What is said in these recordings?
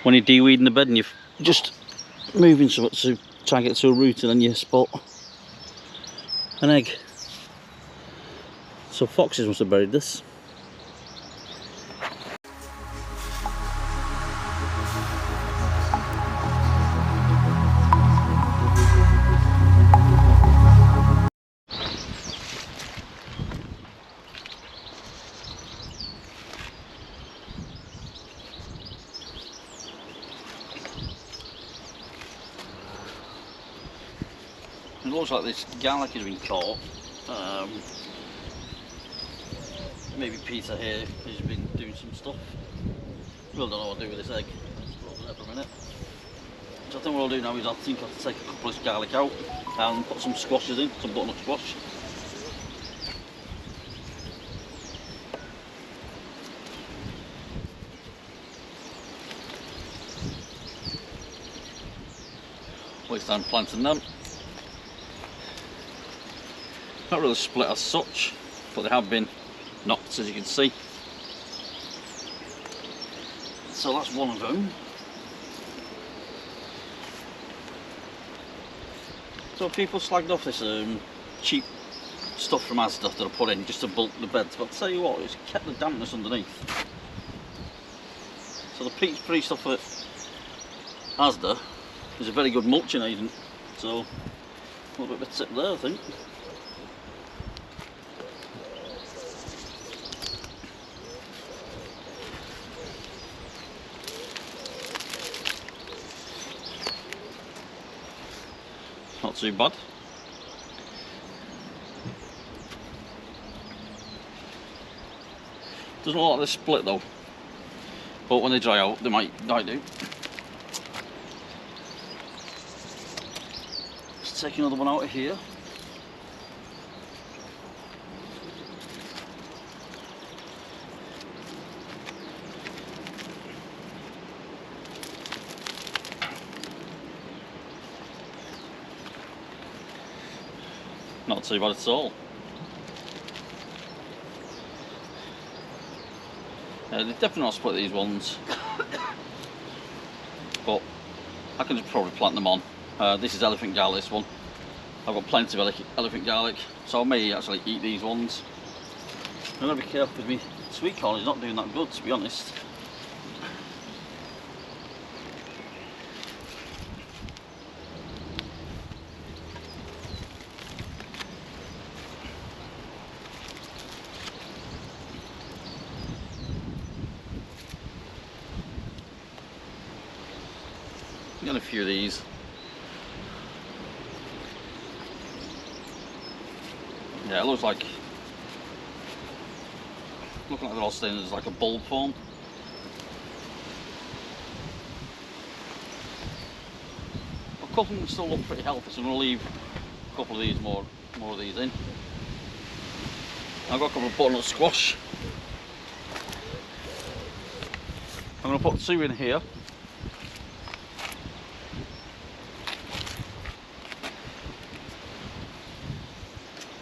when you're de-weeding the bed and you're just moving something to try and get to a root, and then you spot an egg. So foxes must have buried this. It looks like this garlic has been caught. Maybe Peter here has been doing some stuff. Really don't know what to do with this egg. Let's put it over there for a minute. So I think what I'll do now is I think I'll take a couple of this garlic out and put some squashes in, some butternut squash. Waste time planting them. Not really split as such, but they have been knocked, as you can see. So that's one of them. So people slagged off this cheap stuff from Asda that I put in just to bulk the beds, but I'll tell you what, it's kept the dampness underneath. So the peach tree stuff at Asda is a very good mulching agent, so a little bit of a tip there, I think. Not too bad. Doesn't look like they're split though, but when they dry out they might do. Let's take another one out of here. Not too bad at all. They definitely not split these ones, but I can just probably plant them on. This is elephant garlic, this one. I've got plenty of elephant garlic, so I may actually eat these ones. I'm going to be careful with me sweet corn, it's not doing that good, to be honest. Got a few of these. Yeah, it looks like they're all staying as like a bulb form. A couple of them still look pretty healthy, so I'm going to leave a couple of these more of these in. I've got a couple of butternut squash. I'm going to put 2 in here.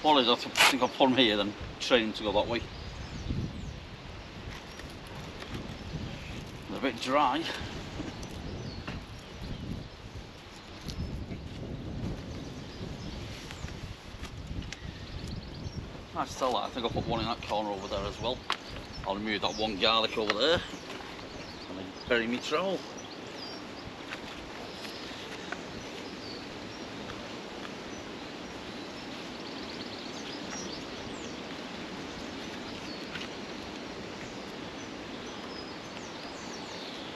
All is I think I'll put them here, then train them to go that way. They're a bit dry. Nice to tell that. I think I'll put one in that corner over there as well. I'll remove that one garlic over there and then bury me trowel.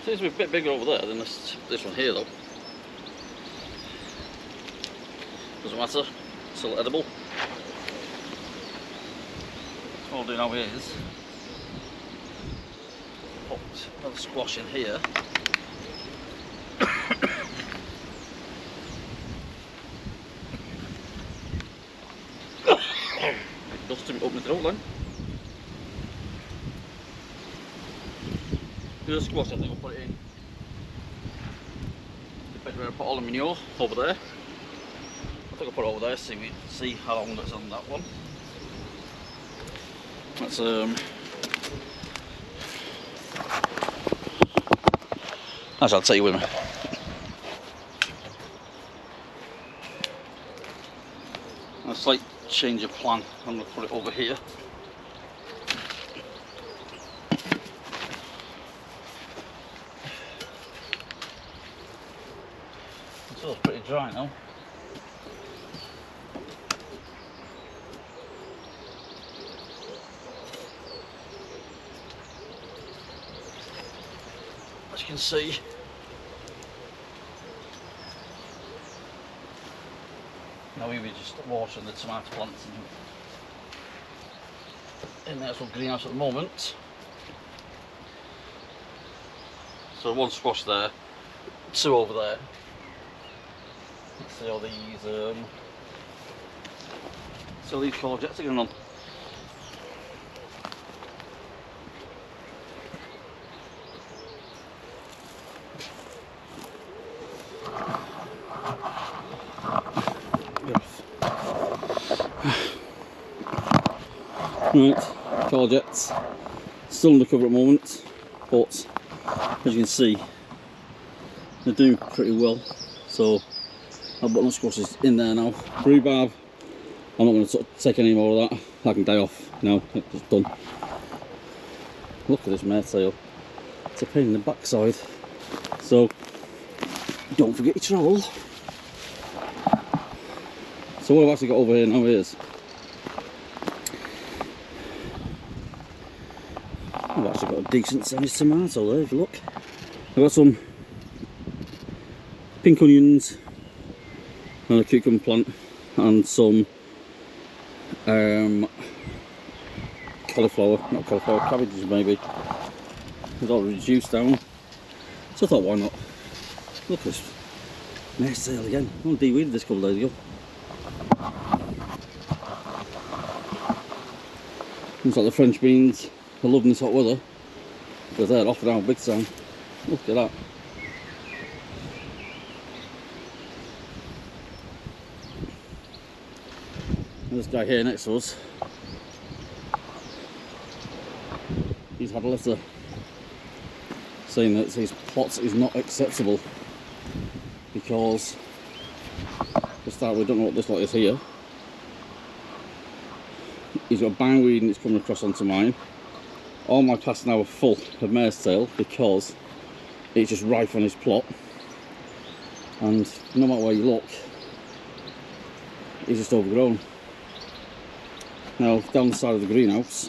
Seems to be a bit bigger over there than this one here though. Doesn't matter, it's still edible. What I'll do now is put another squash in here. Dust to open the throat then. The squash, I think I'll put it in the bed where I put all the manure, over there. I think I'll put it over there, see how long it's on that one. Actually, I'll take you with me. A slight change of plan. I'm going to put it over here. It's all pretty dry now. As you can see, now we were just watering the tomato plants in the actual greenhouse at the moment. So one squash there, two over there. Let's see how these courgettes are going on. Right, courgettes still under cover at the moment, but as you can see, they're doing pretty well. So I've got my squashes in there now. Rhubarb, I'm not going to take any more of that. That can die off now. It's done. Look at this maytail. It's a pain in the backside. So don't forget your trowel. So what I've actually got over here now is I've actually got a decent sized tomato there, if you look. I've got some pink onions and a cucumber plant and some cauliflower, not cauliflower, cabbages maybe. It's all reduced down. So I thought, why not? Look at this nice sale again. I only de-weeded this a couple of days ago. Looks like the French beans are loving this hot weather, because they're off and out big time. Look at that. And this guy here next to us, he's had a letter saying that his plot is not acceptable because, to start with, we don't know what this lot is here. He's got bindweed and it's coming across onto mine. All my paths now are full of mare's tail because it's just rife on his plot, and no matter where you look, it's just overgrown. Now down the side of the greenhouse,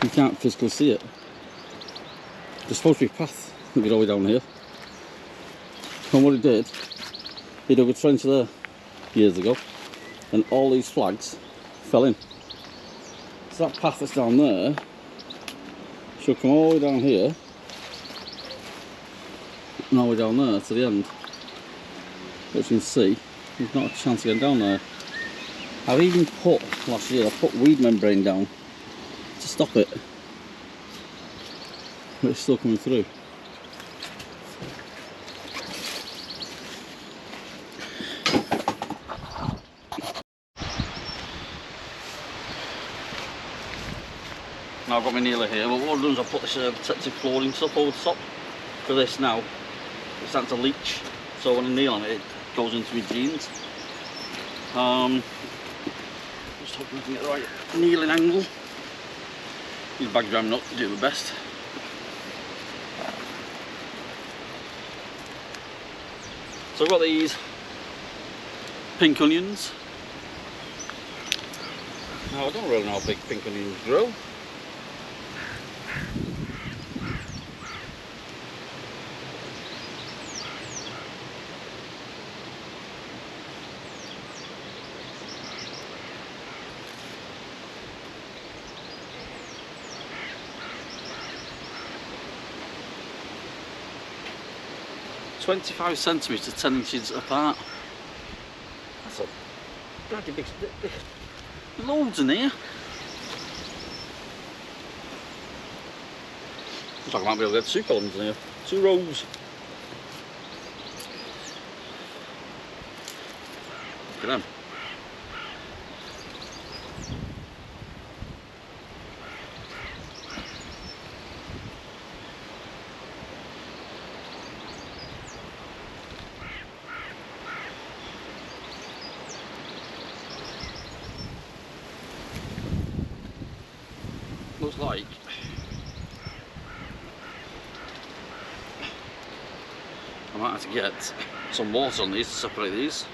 you can't physically see it. There's supposed to be a path that goes all the way down here, and what he did, he dug a trench there years ago, and all these flags fell in. So that path that's down there should come all the way down here and all the way down there to the end. But as you can see, there's not a chance of getting down there. I've even put, last year, I put weed membrane down to stop it, but it's still coming through. Now I've got my kneeler here, but what I've done is I've put this protective flooring stuff over the top for this now. It's starting to leach, so when I kneel on it, it goes into my jeans. Just hoping I can get the right kneeling angle. These bag jamming up, do my best. So I've got these pink onions. Now I don't really know how big pink onions grow. "25 centimetres to 10 inches apart." That's a bloody big, loads in here. Looks like I might be able to get 2 columns in here, 2 rows. Look at them. looks like I might have to get some water on these to separate these.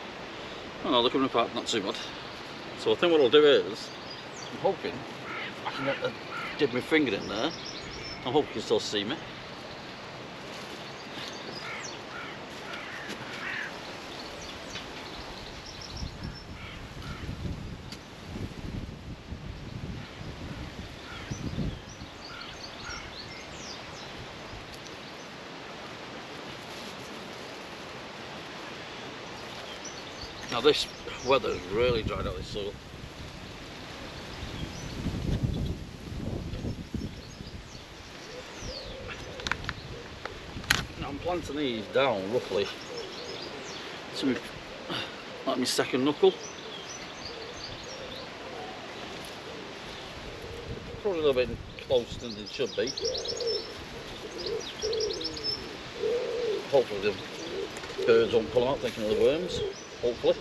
Oh no, they're coming apart not too bad. So I think what I'll do is, I'm hoping I can dip my finger in there. I hope you can still see me. Now this weather's really dried out this soil. Now I'm planting these down roughly to like my second knuckle. Probably a little bit closer than it should be. Hopefully the birds won't pull them out thinking of the worms. Hopefully.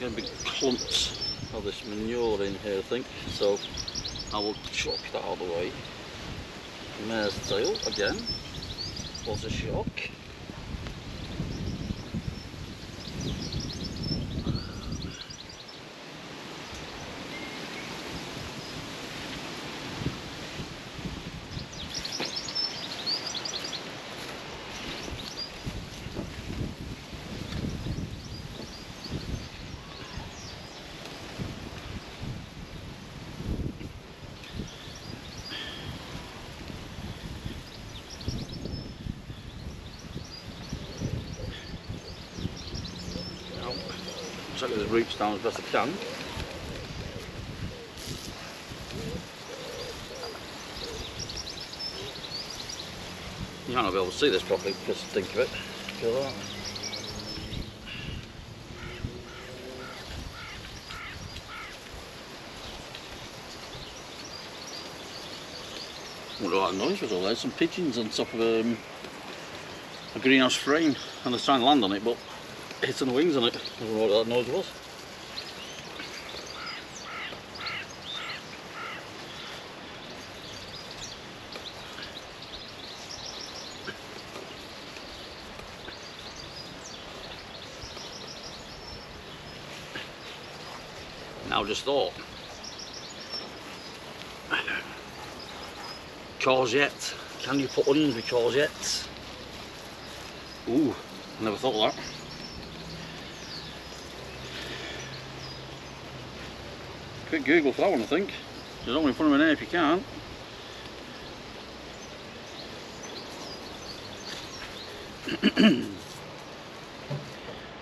Going to be clumps of this manure in here, I think, so I will chuck that out of the way. Mare's tail again. What a shock. Try to get the roots down as best I can. You might not be able to see this properly because think of it. Feel that? I wonder what that noise was all there. Some pigeons on top of a greenhouse frame, and they're trying to land on it, but hitting the wings on it. I don't know what that noise was. Now just thought, courgette. Can you put onions with courgettes? Ooh, I never thought of that. Quick Google for that one, I think. There's only in front of me now if you can't.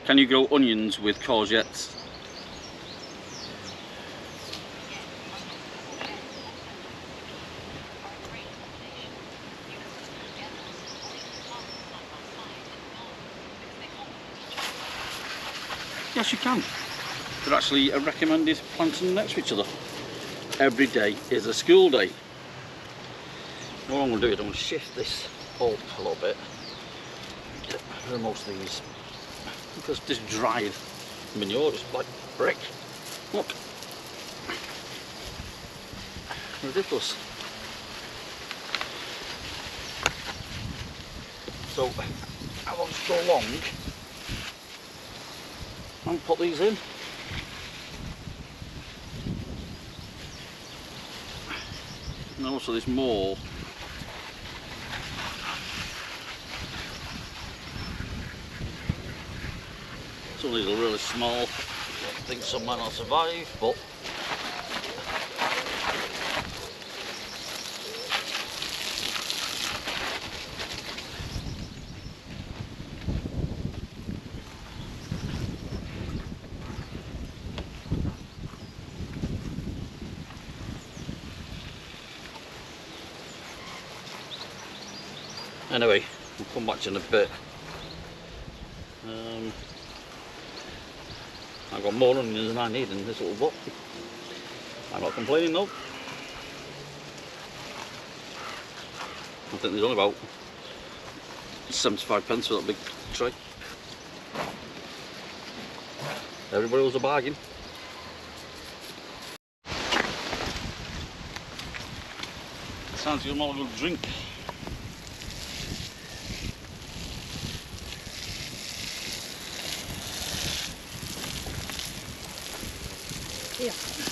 Can you grow onions with courgettes? Yes, you can. They're actually recommended planting next to each other. Every day is a school day. What I'm going to do is I'm going to shift this up a little bit. Get rid of most of these. Because this dried manure is like brick. Look. Ridiculous. So I want to go along and put these in. And also there's more. Some of these are really small. I think some might not survive, but anyway, we'll come back to you in a bit. I've got more onions than I need in this little pot. I'm not complaining though. I think there's only about 75 pence for that big tray. Everybody loves a bargain. Sounds like I'm all a good drink. Yeah.